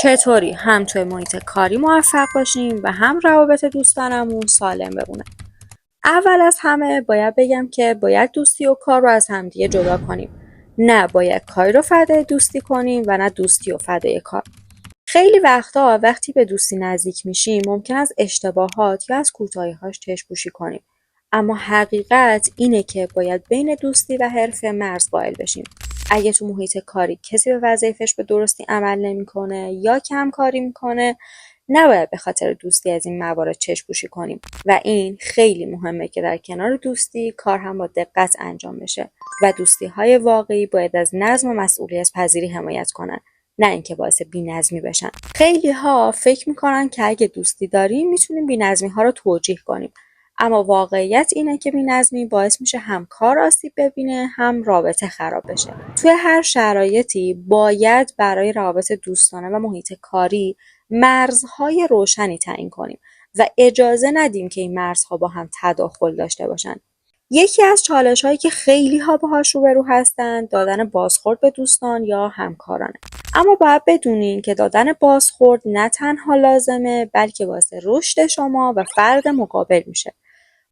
چطوری هم توی محیط کاری موفق باشیم و هم روابط دوستانمون سالم بمونه. اول از همه باید بگم که باید دوستی و کار رو از همدیگه جدا کنیم. نه باید کاری رو فدای دوستی کنیم و نه دوستی و فدای کار. خیلی وقتا وقتی به دوستی نزدیک میشیم ممکن از اشتباهات یا از کوتاهی‌هاش چشم‌پوشی کنیم. اما حقیقت اینه که باید بین دوستی و حرفه مرز قائل بشیم. اگه تو محیط کاری کسی به وظایفش به درستی عمل نمیکنه یا کم کاری میکنه، نباید به خاطر دوستی از این موارد چشم‌پوشی کنیم و این خیلی مهمه که در کنار دوستی کار هم با دقت انجام بشه و دوستی‌های واقعی باید از نظم و مسئولیت پذیری حمایت کنن، نه اینکه باعث بی‌نظمی بشن. خیلی‌ها فکر میکنن که اگه دوستی داریم میتونیم بی‌نظمی‌ها رو توجیه کنیم، اما واقعیت اینه که بی‌نظمی باعث میشه هم کار آسیب ببینه هم رابطه خراب بشه. توی هر شرایطی باید برای روابط دوستانه و محیط کاری مرزهای روشنی تعیین کنیم و اجازه ندیم که این مرزها با هم تداخل داشته باشن. یکی از چالش‌هایی که خیلی‌ها باهاش روبرو هستن دادن بازخورد به دوستان یا همکارانه. اما باید بدونین که دادن بازخورد نه تنها لازمه بلکه باعث رشد شما و فرد مقابل میشه.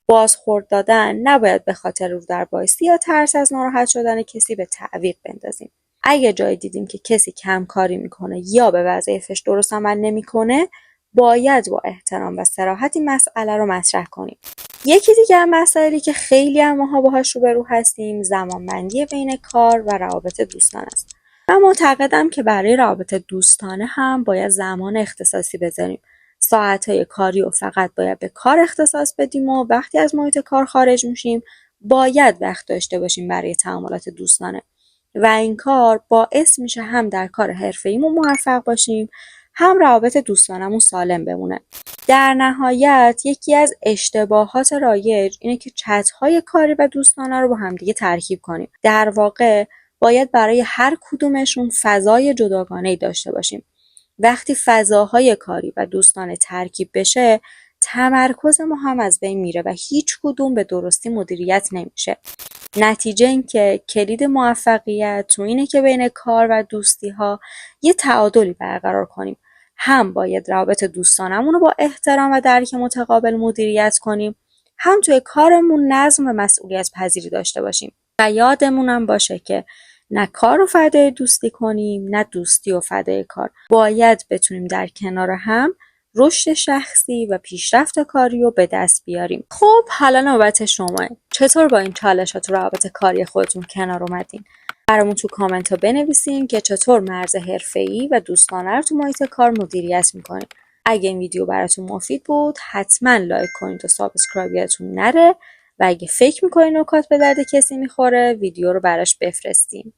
بازخورد دادن نباید به خاطر رو در بایستی یا ترس از ناراحت شدن کسی به تعویق بندازیم. اگه جایی دیدیم که کسی کم کاری میکنه یا به وظایفش درست عمل نمیکنه، باید با احترام و صراحت این مسئله رو مطرح کنیم. یکی دیگه از مسائلی که خیلی از ماها باهاش روبرو هستیم زمانبندی بین کار و روابط دوستانه است. من معتقدم که برای روابط دوستانه هم باید زمان اختصاصی بذاریم. ساعتهای کاری و فقط باید به کار اختصاص بدیم و وقتی از محیط کار خارج میشیم باید وقت داشته باشیم برای تعاملات دوستانه و این کار باعث میشه هم در کار حرفه‌ایمون موفق باشیم هم روابط دوستانمون سالم بمونه. در نهایت یکی از اشتباهات رایج اینه که چت‌های کاری و دوستانه رو با همدیگه ترکیب کنیم. در واقع باید برای هر کدومشون فضای جداگانه‌ای داشته باشیم. وقتی فضاهای کاری و دوستانه ترکیب بشه، تمرکز ما هم از بین میره و هیچ کدوم به درستی مدیریت نمیشه. نتیجه این که کلید موفقیت تو اینه که بین کار و دوستی ها یه تعادلی برقرار کنیم. هم باید روابط دوستانمون رو با احترام و درک متقابل مدیریت کنیم، هم توی کارمون نظم و مسئولیت پذیری داشته باشیم و یادمونم باشه که نه کار رو فدای دوستی کنیم نه دوستی و فدای کار. باید بتونیم در کنار هم رشد شخصی و پیشرفت کاری رو به دست بیاریم. خب حالا نوبت شماه. چطور با این چالشات و روابط کاری خودتون کنار اومدین؟ برامون تو کامنت ها بنویسین که چطور مرز حرفه‌ای و دوستانه رو تو محیط کار مدیریت میکنین. اگه این ویدیو براتون مفید بود حتما لایک کنین تا سابسکرایب یادتون نره و اگه فکر میکنین نکات به درد کسی میخوره ویدیو رو براش بفرستین.